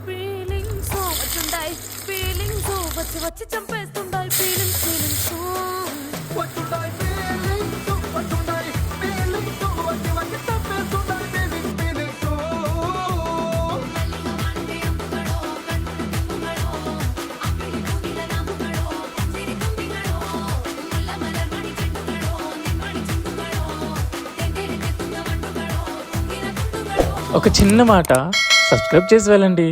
Feelings వచ్చుంటాయి feelings వచ్చి వచ్చి చంపేస్తుంటాయి feelings feelings ఒక చిన్న మాట, సబ్స్క్రైబ్ చేసి వెళ్ళండి.